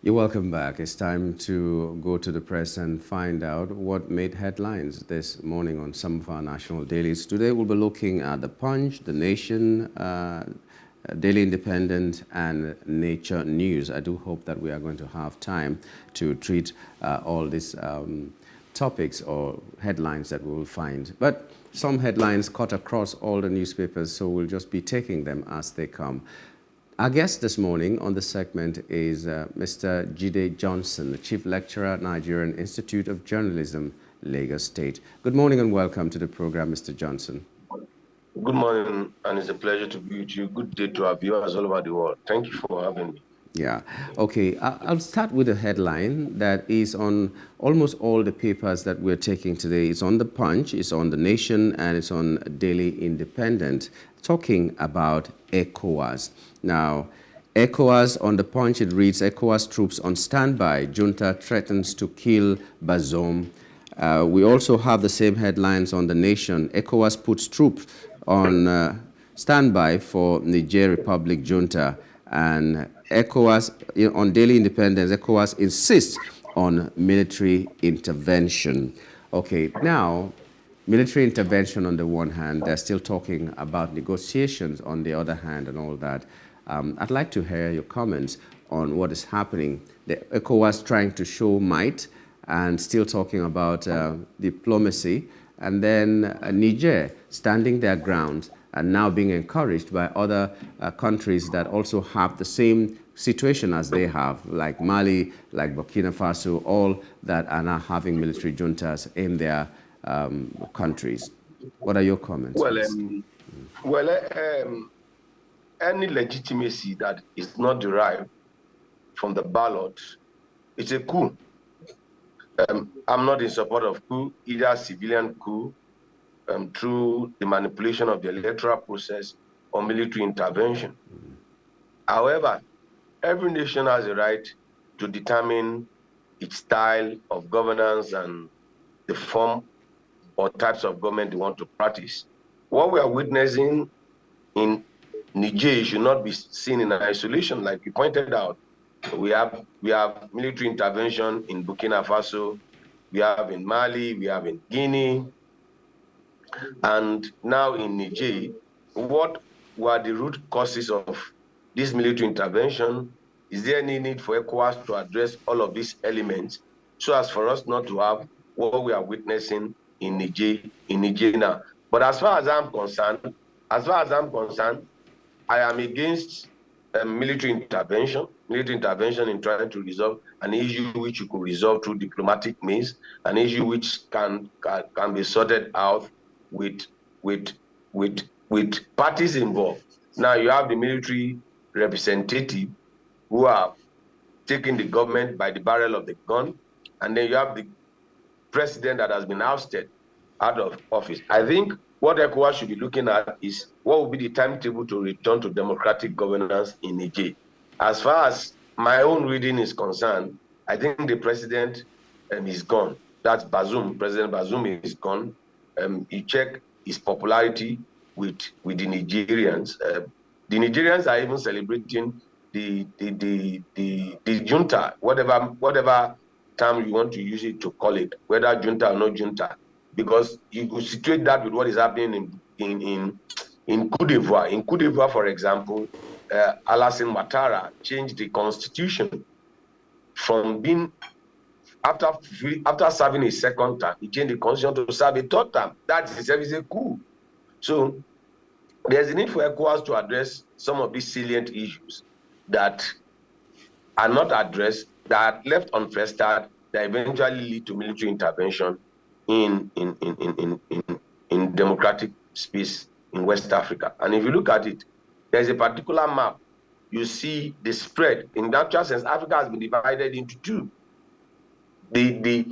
You're welcome back. It's time to go to the press and find out what made headlines this morning on some of our national dailies. Today we'll be looking at The Punch, The Nation, Daily Independent, and Nature News. I do hope that we are going to have time to treat all these topics or headlines that we will find. But some headlines cut across all the newspapers, so we'll just be taking them as they come. Our guest this morning on the segment is Mr. Jide Johnson, the Chief Lecturer at Nigerian Institute of Journalism, Lagos State. Good morning and welcome to the program, Mr. Johnson. Good morning, and it's a pleasure to be with you. Good day to our viewers all over the world. Thank you for having me. Yeah. Okay. I'll start with a headline that is on almost all the papers that we're taking today. It's on The Punch, it's on The Nation, and it's on Daily Independent, talking about ECOWAS. Now, ECOWAS, on The Punch, it reads, ECOWAS troops on standby. Junta threatens to kill Bazoum. We also have the same headlines on The Nation. ECOWAS puts troops on standby for Niger Republic junta. And ECOWAS, on Daily Independence, ECOWAS insists on military intervention. Okay, now, military intervention on the one hand, they're still talking about negotiations on the other hand and all that. I'd like to hear your comments on what is happening. The ECOWAS trying to show might and still talking about diplomacy, and then Niger standing their ground and now being encouraged by other countries that also have the same situation as they have, like Mali, like Burkina Faso, all that are now having military juntas in their countries. What are your comments? Any legitimacy that is not derived from the ballot, it's a coup. I'm not in support of coup, either civilian coup, through the manipulation of the electoral process or military intervention. However, every nation has a right to determine its style of governance and the form or types of government they want to practice. What we are witnessing in Niger should not be seen in isolation, like you pointed out. We have military intervention in Burkina Faso, we have in Mali, we have in Guinea, and now in Niger. What were the root causes of this military intervention? Is there any need for ECOWAS to address all of these elements so as for us not to have what we are witnessing in Niger now? But as far as I'm concerned, I am against military intervention in trying to resolve an issue which you could resolve through diplomatic means, an issue which can be sorted out with parties involved. Now you have the military representative who are taking the government by the barrel of the gun, and then you have the president that has been ousted out of office. I think what ECOWAS should be looking at is what will be the timetable to return to democratic governance in Niger. As far as my own reading is concerned, I think the president is gone. That's Bazoum. President Bazoum is gone. You check his popularity with the Nigerians. The Nigerians are even celebrating the junta, whatever term you want to use it to call it, whether junta or no junta, because you could situate that with what is happening in Côte d'Ivoire. In Côte d'Ivoire, for example, Alassane Ouattara changed the constitution from being, after serving a second term, he changed the constitution to serve a third term. That is a coup. So there's a need for ECOWAS to address some of these salient issues that are not addressed, that are left unfestered, that eventually lead to military intervention in democratic space in West Africa. And if you look at it, there's a particular map. You see the spread. In that sense, Africa has been divided into two. The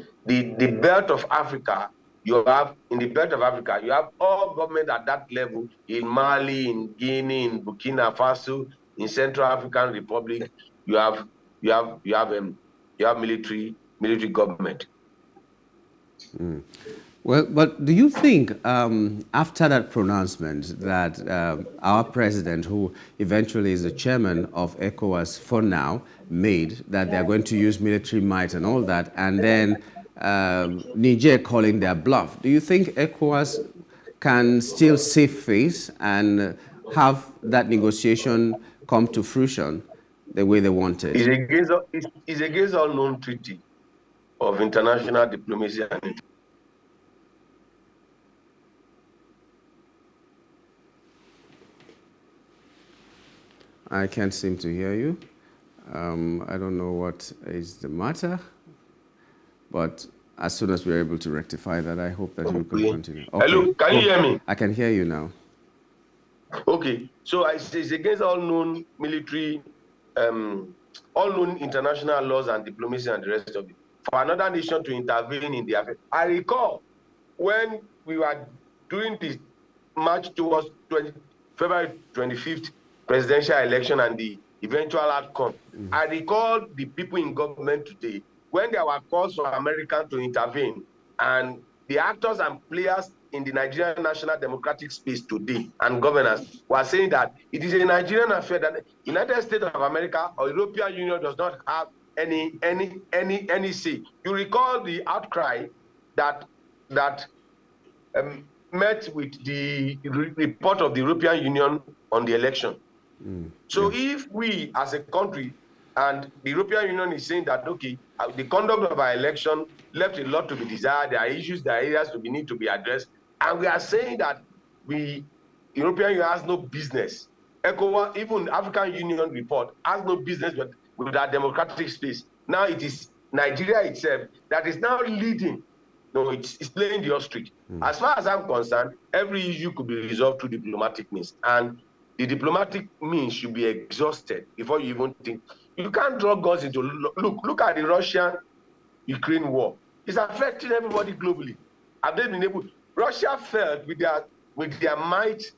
belt of Africa, in the belt of Africa, you have all government at that level in Mali, in Guinea, in Burkina Faso, in Central African Republic. You have military government. Well, but do you think after that pronouncement that our president, who eventually is the chairman of ECOWAS for now, made that they're going to use military might and all that, and then Niger calling their bluff, do you think ECOWAS can still save face and have that negotiation come to fruition the way they wanted? It's against all known treaty of international diplomacy and I can't seem to hear you. I don't know what is the matter, but as soon as we're able to rectify that, I hope that you can continue. Okay. Hello, can you hear me? I can hear you now. Okay, so it's against all known military, all known international laws and diplomacy and the rest of it, for another nation to intervene in the affair. I recall when we were doing this march towards February 25th presidential election and the eventual outcome. I recall the people in government today, when there were calls for Americans to intervene, and the actors and players in the Nigerian national democratic space today and governors were saying that it is a Nigerian affair, that the United States of America or European Union does not have any say. You recall the outcry that met with the report of the European Union on the election. So if we as a country, and the European Union is saying that, okay, the conduct of our election left a lot to be desired, there are issues, there are areas to need to be addressed, and we are saying that the European Union has no business, ECOWAS, even African Union report, has no business with our democratic space. Now it is Nigeria itself that is now leading. No, it's playing the ostrich. As far as I'm concerned, every issue could be resolved through diplomatic means, and the diplomatic means should be exhausted before you even think. You can't draw guns into, look at the Russian-Ukraine war. It's affecting everybody globally. Have they been able? Russia felt with their might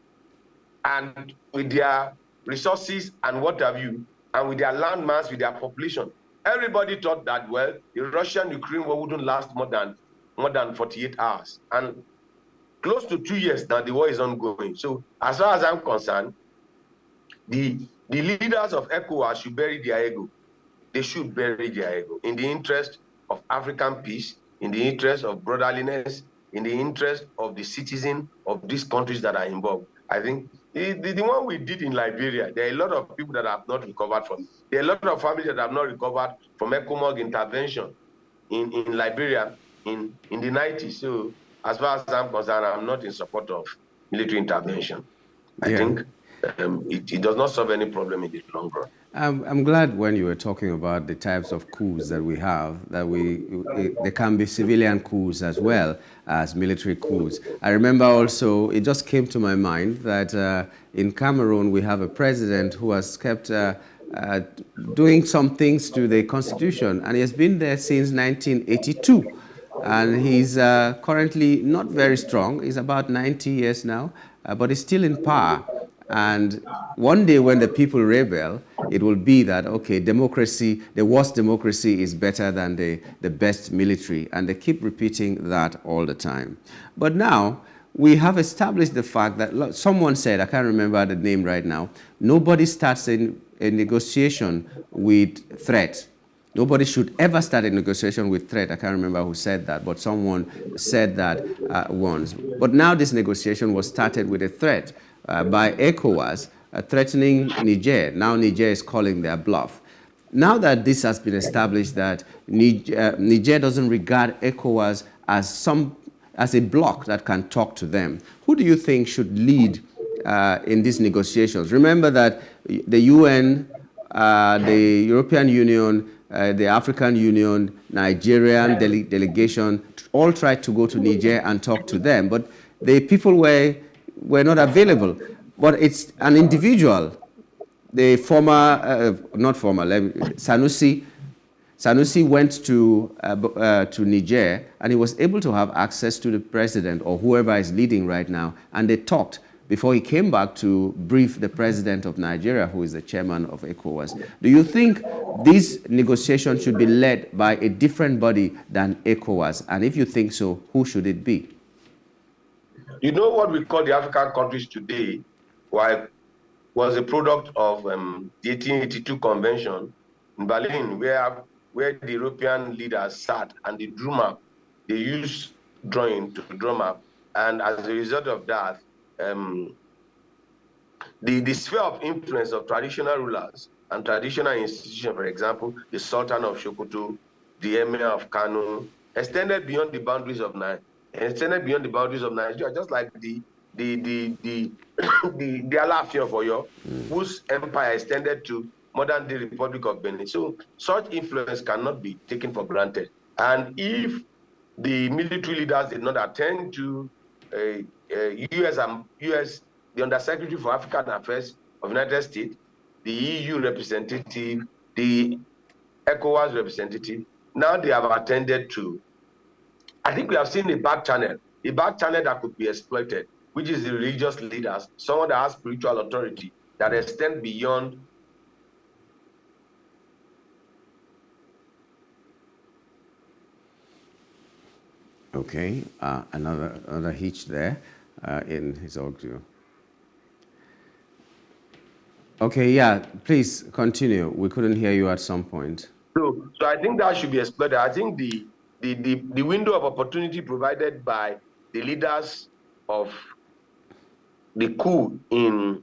and with their resources and what have you, and with their landmass, with their population. Everybody thought that, well, the Russian-Ukraine war wouldn't last more than 48 hours. And close to 2 years now, the war is ongoing. So as far as I'm concerned, the leaders of ECOWAS should bury their ego. They should bury their ego in the interest of African peace, in the interest of brotherliness, in the interest of the citizens of these countries that are involved. I think the one we did in Liberia, there are a lot of people that have not recovered from it. There are a lot of families that have not recovered from ECOMOG intervention in Liberia in the 90s. So as far as I'm concerned, I'm not in support of military intervention. I think it does not solve any problem in the long run. I'm glad when you were talking about the types of coups that we have, that there can be civilian coups as well as military coups. I remember also, it just came to my mind that in Cameroon we have a president who has kept doing some things to the constitution, and he has been there since 1982. And he's currently not very strong. He's about 90 years now, but he's still in power. And one day when the people rebel, it will be that, okay, democracy, the worst democracy is better than the best military. And they keep repeating that all the time. But now, we have established the fact that someone said, I can't remember the name right now, nobody starts a negotiation with threat. Nobody should ever start a negotiation with threat. I can't remember who said that, but someone said that once. But now this negotiation was started with a threat by ECOWAS threatening Niger. Now Niger is calling their bluff. Now that this has been established that Niger doesn't regard ECOWAS as a bloc that can talk to them, who do you think should lead in these negotiations? Remember that the UN, the European Union, the African Union, Nigerian delegation, all tried to go to Niger and talk to them, but the people were not available. But it's an individual, the former, not former, Sanusi went to Niger, and he was able to have access to the president or whoever is leading right now, and they talked before he came back to brief the president of Nigeria, who is the chairman of ECOWAS. Do you think these negotiations should be led by a different body than ECOWAS? And if you think so, who should it be? You know what we call the African countries today was a product of the 1882 convention in Berlin, where the European leaders sat and they drew map. They used drawing to draw map, and as a result of that, the sphere of influence of traditional rulers and traditional institutions, for example, the Sultan of Sokoto, the Emir of Kano, extended beyond the boundaries of Nigeria, just like the Alaafin of Oyo, whose empire extended to modern-day Republic of Benin. So such influence cannot be taken for granted. And if the military leaders did not attend to US, the Undersecretary for African Affairs of the United States, the EU representative, the ECOWAS representative, now they have attended to. I think we have seen a back channel that could be exploited, which is the religious leaders, someone that has spiritual authority that extend beyond. Okay, another hitch there in his audio. Okay, yeah, please continue. We couldn't hear you at some point. So I think that should be exploited. I think the window of opportunity provided by the leaders of the coup in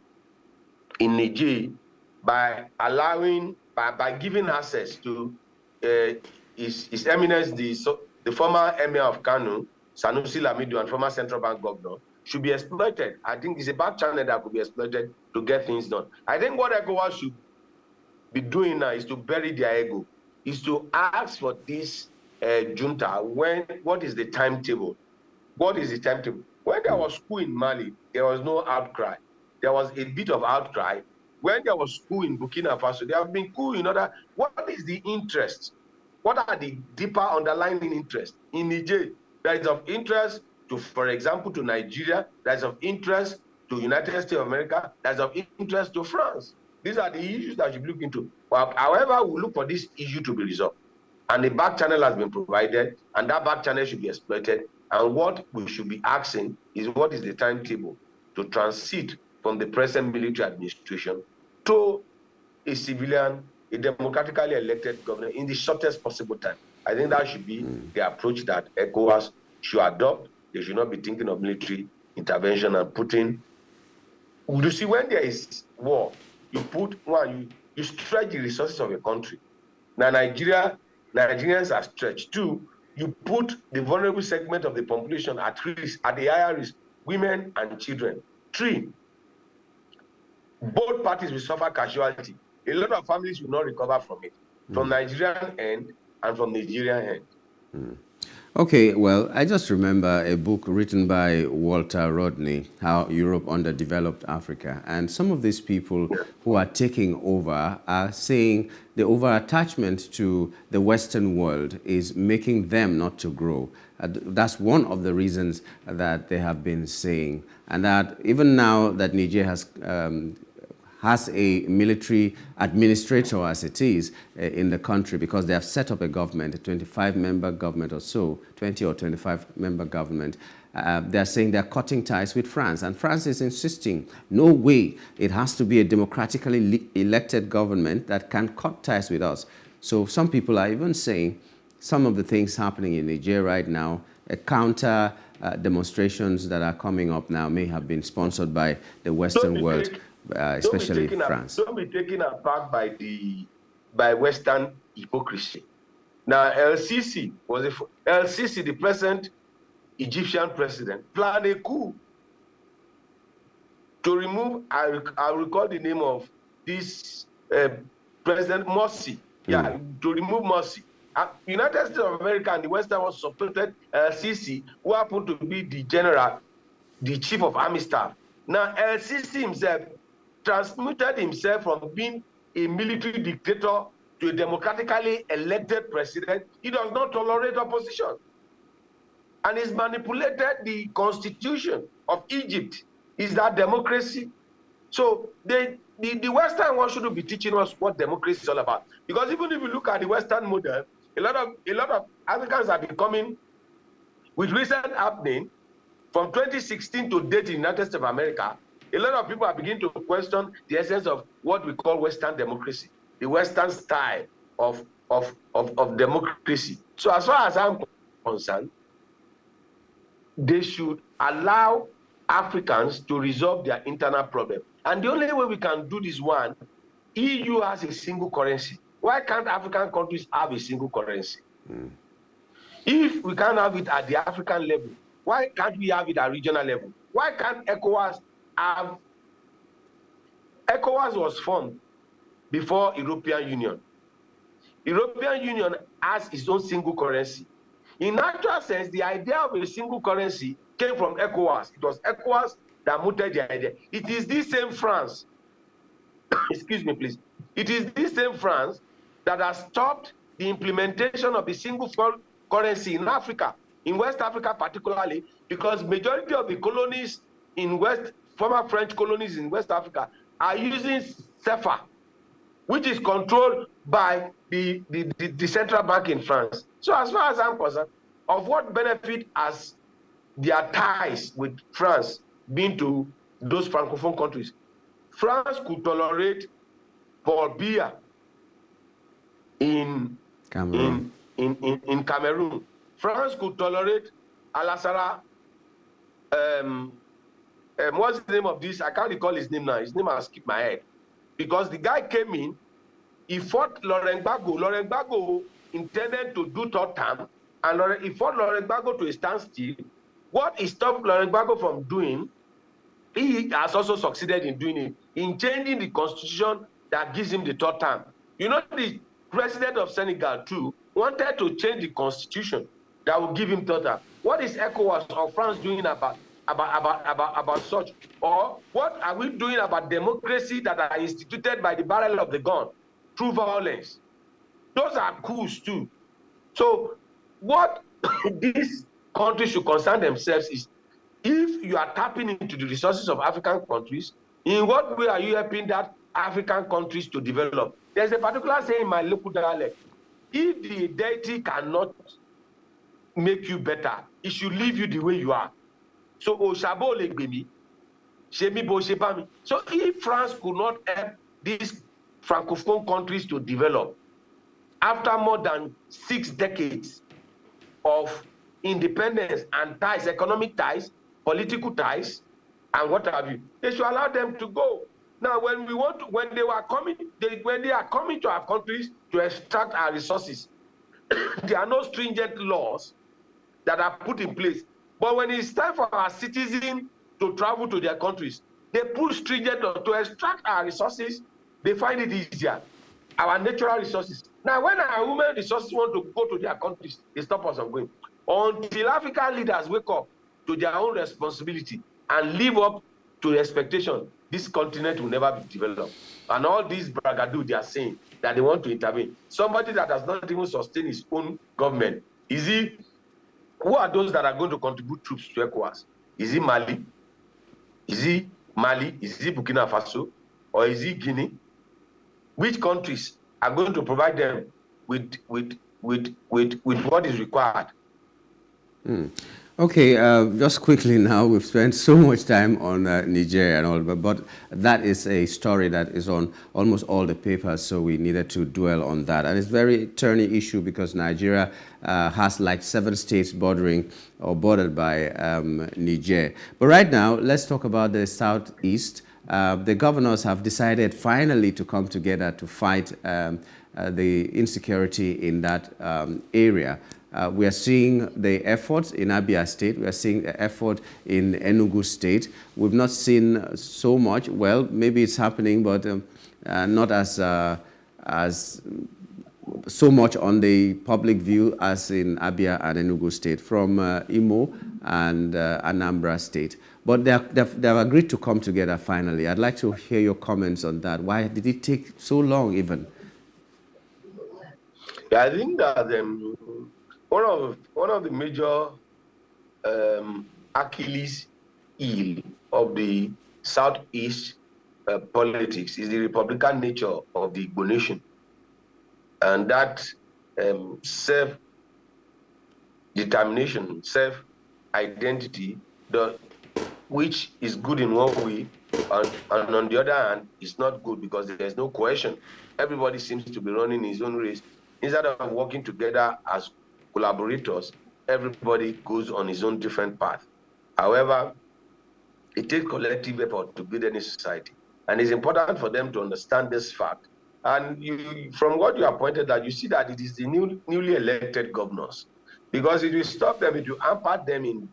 Niger by giving access to His Eminence the former Emir of Kano, Sanusi Lamido, and former central bank governor should be exploited. I think it's a back channel that could be exploited to get things done. I think what ECOWAS should be doing now is to bury their ego, is to ask for this junta what is the timetable? What is the timetable? When there was coup in Mali, there was no outcry. There was a bit of outcry. When there was coup in Burkina Faso, there have been coup in other. What is the interest? What are the deeper underlying interests? In Niger, that is of interest to, for example, to Nigeria, that is of interest to United States of America, that is of interest to France. These are the issues that you look into. Well, however, we look for this issue to be resolved. And the back channel has been provided, and that back channel should be exploited. And what we should be asking is what is the timetable to transit from the present military administration to a civilian, a democratically elected government in the shortest possible time. I think that should be the approach that ECOWAS should adopt. They should not be thinking of military intervention and putting. You see, when there is war, you stretch the resources of a country. Now, Nigerians are stretched. Two, you put the vulnerable segment of the population at risk, at the higher risk, women and children. Three, both parties will suffer casualty. A lot of families will not recover from it, from Nigerian end and from Nigerian end. Okay, well, I just remember a book written by Walter Rodney, How Europe Underdeveloped Africa. And some of these people who are taking over are saying the over-attachment to the Western world is making them not to grow. That's one of the reasons that they have been saying. And that even now that Niger has a military administrator as it is in the country, because they have set up a government, a 25-member government or so, 20 or 25-member government. They're saying they're cutting ties with France. And France is insisting, no way, it has to be a democratically elected government that can cut ties with us. So some people are even saying some of the things happening in Niger right now, counter demonstrations that are coming up now may have been sponsored by the Western world. Especially France. Don't be taken aback by Western hypocrisy. Now, El-Sisi, the present Egyptian president, planned a coup to remove, I recall the name of this President Morsi, to remove Morsi. United States of America and the Western world supported El-Sisi, who happened to be the chief of army staff. Now, El-Sisi himself transmuted himself from being a military dictator to a democratically elected president. He does not tolerate opposition. And he's manipulated the constitution of Egypt. Is that democracy? So the Western world shouldn't be teaching us what democracy is all about. Because even if you look at the Western model, a lot of Africans are becoming, with recent happening, From 2016 to date in the United States of America, a lot of people are beginning to question the essence of what we call Western democracy, the Western style of democracy. So as far as I'm concerned, they should allow Africans to resolve their internal problem. And the only way we can do this one, EU has a single currency. Why can't African countries have a single currency? If we can't have it at the African level, why can't we have it at regional level? Why can't ECOWAS have... ECOWAS was formed before European Union. European Union has its own single currency. In actual sense, the idea of a single currency came from ECOWAS. It was ECOWAS that mooted the idea. It is this same France, excuse me, please. It is this same France that has stopped the implementation of the single currency in Africa, in West Africa particularly, because majority of the colonies in former French colonies in West Africa are using CFA, which is controlled by the central bank in France. So as far as I'm concerned, of what benefit has their ties with France been to those Francophone countries? France could tolerate Paul Biya in Cameroon. In Cameroon. France could tolerate Alassara. What's the name of this? I can't recall his name now. His name has skipped my head. Because the guy came in, he fought Laurent Gbagbo. Laurent Gbagbo intended to do third term, and he fought Laurent Gbagbo to a standstill. What he stopped Laurent Gbagbo from doing, he has also succeeded in doing it, in changing the constitution that gives him the third term. You know, the president of Senegal too wanted to change the constitution that will give him third term. What is ECOWAS or France doing about such? Or what are we doing about democracy that are instituted by the barrel of the gun through violence? Those are coups too. So what these countries should concern themselves is, if you are tapping into the resources of African countries, in what way are you helping that African countries to develop? There's a particular saying in my local dialect: if the deity cannot make you better, it should leave you the way you are. So Oshabo Legbemi, Shemi Bo Shebami. So if France could not help these Francophone countries to develop after more than 6 decades of independence and ties, economic ties, political ties, and what have you, they should allow them to go. Now, when they are coming to our countries to extract our resources, there are no stringent laws that are put in place. But when it's time for our citizens to travel to their countries, they put stringent laws to extract our resources. They find it easier, our natural resources. Now, when our human resources want to go to their countries, they stop us from going. Until African leaders wake up to their own responsibility and live up to the expectation, this continent will never be developed. And all these braggadoo they are saying that they want to intervene. Somebody that does not even sustain his own government, who are those that are going to contribute troops to ECOWAS? Is it Mali? Is it Mali? Is it Burkina Faso? Or is it Guinea? Which countries are going to provide them with what is required? Okay, just quickly now, we've spent so much time on Niger and all, but that is a story that is on almost all the papers, so we needed to dwell on that. And it's a very thorny issue because Nigeria has like 7 states bordered by Niger. But right now, let's talk about the southeast. The governors have decided finally to come together to fight the insecurity in that area. We are seeing the efforts in Abia State. We are seeing the effort in Enugu State. We've not seen so much. Well, maybe it's happening, but not as so much on the public view as in Abia and Enugu State, from Imo and Anambra State. But they've agreed to come together finally. I'd like to hear your comments on that. Why did it take so long even? Yeah, I think that one of the major Achilles heel of the Southeast politics is the Republican nature of the Igbo nation, and that self-determination, self-identity which is good in one way, and on the other hand, it's not good because there's no cohesion. Everybody seems to be running his own race. Instead of working together as collaborators, everybody goes on his own different path. However, it takes collective effort to build any society. And it's important for them to understand this fact. And from what you have pointed out, you see that it is the newly elected governors. Because it will stop them, it will hamper them in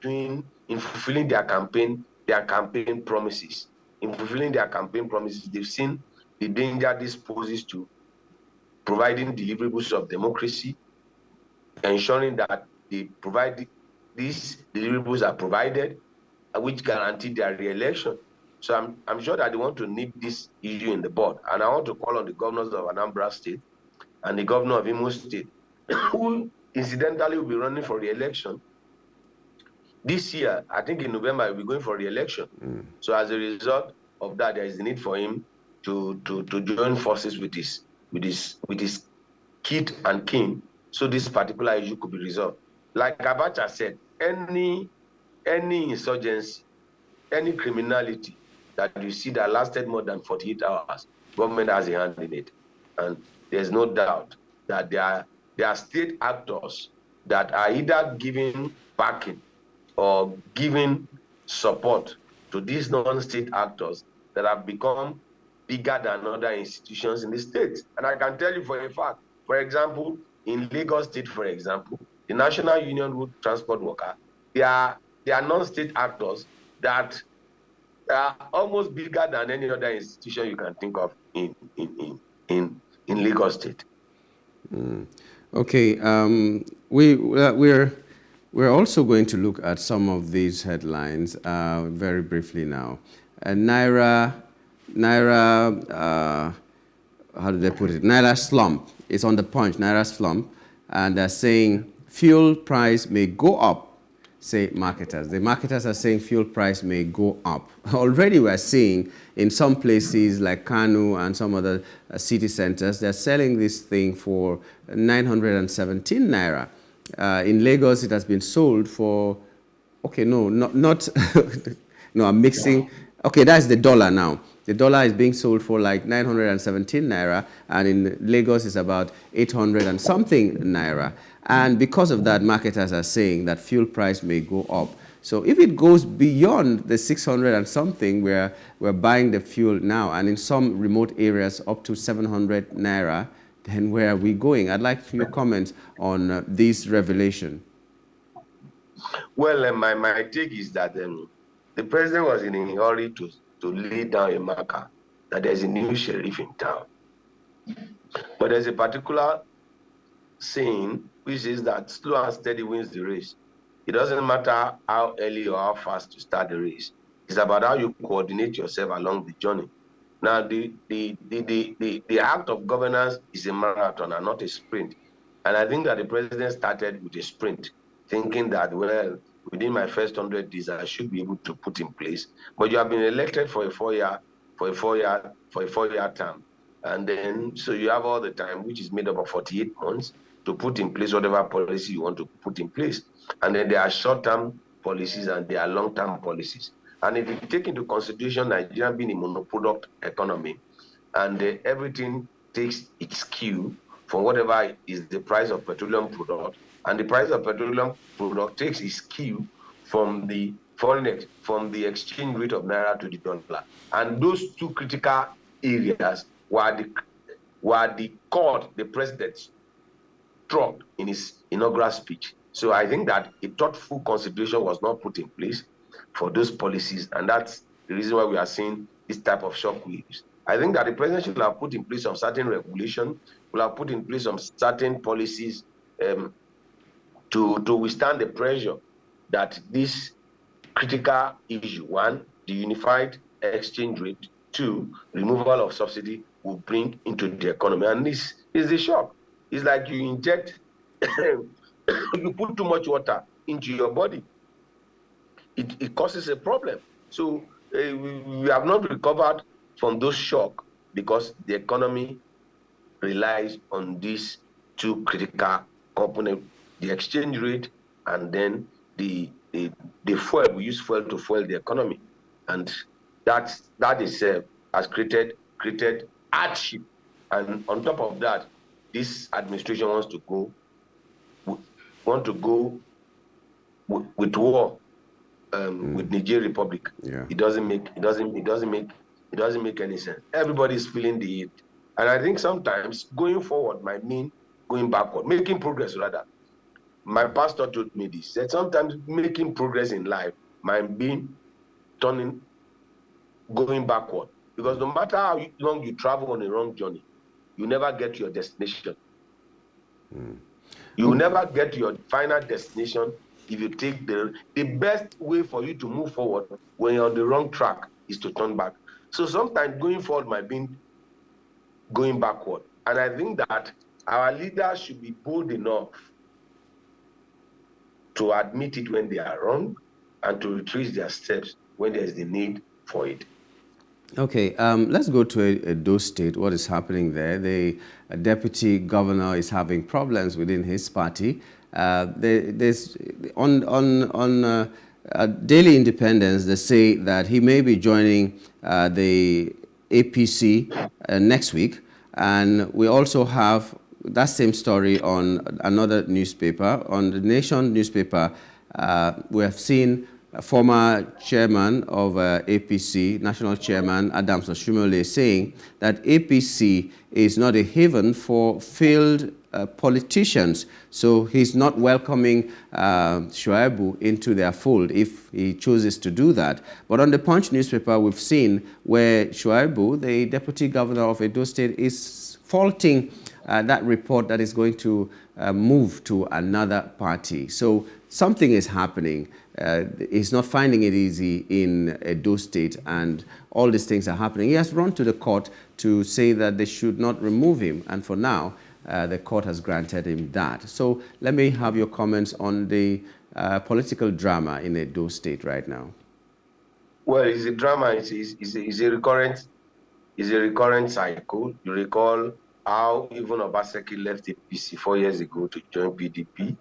fulfilling their campaign promises. In fulfilling their campaign promises, they've seen the danger this poses to providing deliverables of democracy, ensuring that these deliverables are provided, which guarantee their re-election. So I'm sure that they want to nip this issue in the bud. And I want to call on the governors of Anambra State and the governor of Imo State, who incidentally will be running for re-election this year. I think in November he'll be going for re-election. So as a result of that, there is the need for him to join forces with his kit and kin, so this particular issue could be resolved. Like Abacha said, any insurgency, any criminality that you see that lasted more than 48 hours, government has a hand in it. And there's no doubt that there are state actors that are either giving backing or giving support to these non-state actors that have become bigger than other institutions in the state. And I can tell you for a fact, for example, in Lagos State, for example, the National Union Road Transport Worker, they are non-state actors that are almost bigger than any other institution you can think of in Lagos State. Okay, we're also going to look at some of these headlines very briefly now. Naira, how do they put it? Naira slump. It's on the Punch, Naira slump, and they're saying fuel price may go up, say marketers. The marketers are saying fuel price may go up. Already we're seeing in some places like Kanu and some other city centers, they're selling this thing for 917 Naira. In Lagos, it has been sold for, okay, no, not no, I'm mixing. Okay, that's the dollar now. The dollar is being sold for like 917 Naira, and in Lagos it's about 800 and something Naira. And because of that, marketers are saying that fuel price may go up. So if it goes beyond the 600 and something, where we're buying the fuel now, and in some remote areas up to 700 Naira, then where are we going? I'd like your comments on this revelation. Well, my take is that the president was in a hurry to lay down a marker that there's a new sheriff in town. But there's a particular saying which is that slow and steady wins the race. It doesn't matter how early or how fast you start the race. It's about how you coordinate yourself along the journey. Now, the act of governance is a marathon and not a sprint. And I think that the president started with a sprint, thinking that, well, within my first 100 days, I should be able to put in place. But you have been elected for a four-year term. And then, so you have all the time, which is made up of 48 months, to put in place whatever policy you want to put in place. And then there are short-term policies and there are long-term policies. And if you take into consideration Nigeria being a monoproduct economy, and everything takes its cue from whatever is the price of petroleum product, and the price of petroleum product takes its cue from the exchange rate of Naira to the dollar. And those two critical areas were the chord the president struck in his inaugural speech. So I think that a thoughtful consideration was not put in place for those policies, and that's the reason why we are seeing this type of shockwaves. I think that the president should have put in place some certain regulation, will have put in place some certain policies to withstand the pressure that this critical issue, one, the unified exchange rate, two, removal of subsidy, will bring into the economy. And this is the shock. It's like you inject, you put too much water into your body. It causes a problem. So we have not recovered from those shocks because the economy relies on these two critical components, the exchange rate and then the the fuel, we use fuel to fuel the economy. And that itself has created hardship. And on top of that, this administration wants to go with war with Niger Republic. Yeah. It doesn't make any sense. Everybody is feeling the heat. And I think sometimes going forward might mean going backward, making progress rather. My pastor told me this, that sometimes making progress in life might be going backward. Because no matter how long you travel on a wrong journey, you never get to your destination. You will never get to your final destination if you take the best way for you to move forward when you're on the wrong track is to turn back. So sometimes going forward might be going backward. And I think that our leaders should be bold enough to admit it when they are wrong and to retrace their steps when there's the need for it. Okay, let's go to Edo State. What is happening there? The deputy governor is having problems within his party. There's on Daily Independence, they say that he may be joining the APC next week, and we also have that same story on another newspaper, on the Nation newspaper. We have seen former chairman of APC, national chairman Adams Oshumole, saying that APC is not a haven for failed politicians. So he's not welcoming Shuaibu into their fold if he chooses to do that. But on the Punch newspaper, we've seen where Shuaibu, the deputy governor of Edo State, is faulting that report that is going to move to another party. So something is happening. He's not finding it easy in Edo State, and all these things are happening. He has run to the court to say that they should not remove him, and for now, the court has granted him that. So let me have your comments on the political drama in Edo State right now. Well, it's a drama. It's a recurrent cycle. You recall how even Obaseki left APC 4 years ago to join PDP.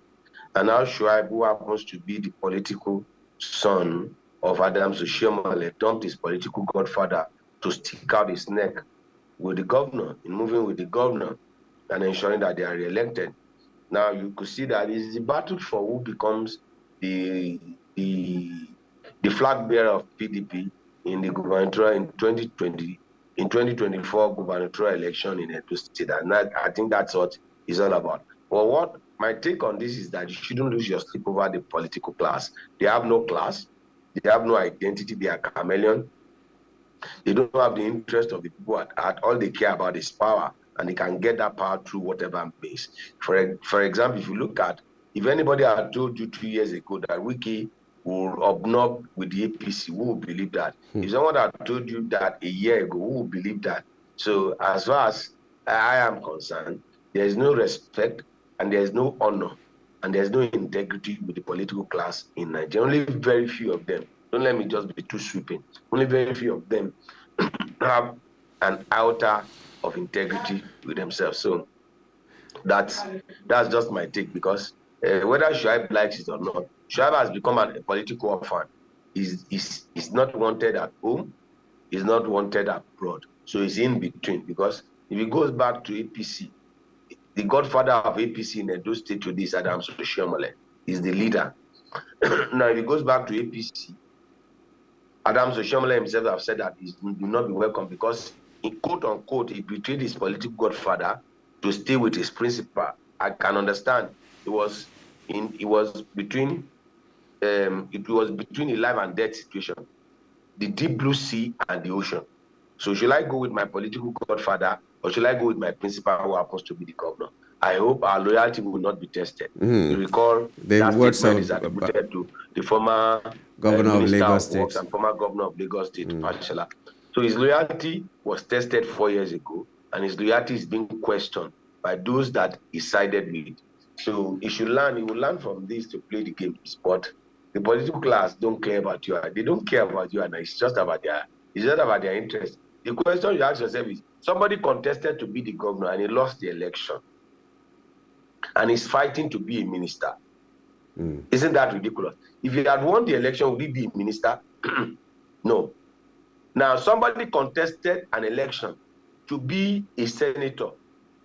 And now Shuaibu happens to be the political son of Adams Oshiomhole, dumped his political godfather to stick out his neck with the governor, in moving with the governor and ensuring that they are re-elected. Now you could see that it's the battle for who becomes the flag bearer of PDP in the gubernatorial in 2024 gubernatorial election in Edo State. And I think that's what it's all about. Well, what my take on this is that you shouldn't lose your sleep over the political class. They have no class. They have no identity. They are chameleon. They don't have the interest of the people at heart. All they care about is power, and they can get that power through whatever means. For example, if you look at, if anybody had told you 2 years ago that Wiki will obnob with the APC, who would believe that? If someone had told you that a year ago, who would believe that? So as far as I am concerned, there is no respect, and there's no honor, and there's no integrity with the political class in Nigeria. Only very few of them, don't let me just be too sweeping, only very few of them have an iota of integrity with themselves. So that's just my take, because whether Shuaib likes it or not, Shuaib has become a political orphan. He's not wanted at home, he's not wanted abroad. So he's in between, because if he goes back to APC, the godfather of APC in Edo State today is Adams Oshiomhole. He's the leader. Now, if he goes back to APC, Adams Oshiomhole himself have said that he will not be welcome, because, in quote unquote, he betrayed his political godfather to stay with his principal. I can understand. It was between a life and death situation, the deep blue sea and the ocean. So should I go with my political godfather, or should I go with my principal, who happens to be the governor? I hope our loyalty will not be tested. You recall that statement is attributed to the former governor of Lagos State and former governor of Lagos State, Pashala. So his loyalty was tested 4 years ago, and his loyalty is being questioned by those that he sided with. So he should learn. He will learn from this to play the games. But the political class don't care about you. They don't care about you, and it's just about their interest. The question you ask yourself is, somebody contested to be the governor and he lost the election, and he's fighting to be a minister. Isn't that ridiculous? If he had won the election, would he be a minister? No. Now, somebody contested an election to be a senator.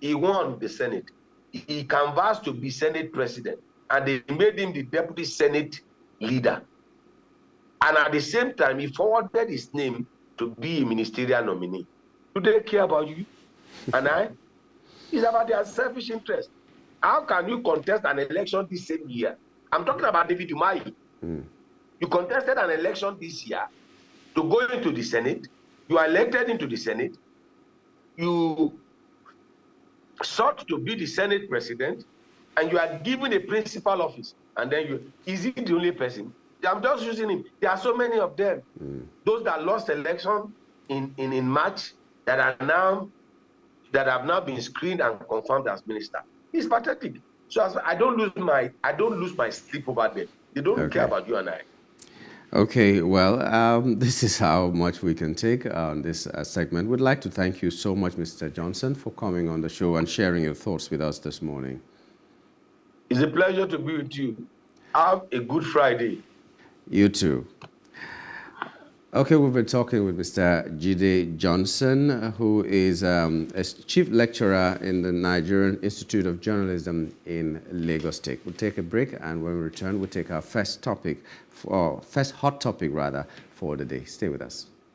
He won the Senate. He canvassed to be Senate president, and they made him the deputy Senate leader. And at the same time, he forwarded his name to be a ministerial nominee. Do they care about you and I? It's about their selfish interest. How can you contest an election this same year? I'm talking about David Umahi. You contested an election this year to go into the Senate. You are elected into the Senate. You sought to be the Senate president, and you are given a principal office. And then is he the only person? I'm just using him. There are so many of them. Those that lost election in March that have now been screened and confirmed as minister. It's pathetic. So I don't lose my sleep over them. They don't care about you and I. Okay, well, this is how much we can take on this segment. We'd like to thank you so much, Mr. Johnson, for coming on the show and sharing your thoughts with us this morning. It's a pleasure to be with you. Have a good Friday. You too. Okay, we've been talking with Mr. Jide Johnson, who is a chief lecturer in the Nigerian Institute of Journalism in Lagos State. We'll take a break, and when we return, we'll take our first hot topic for the day. Stay with us.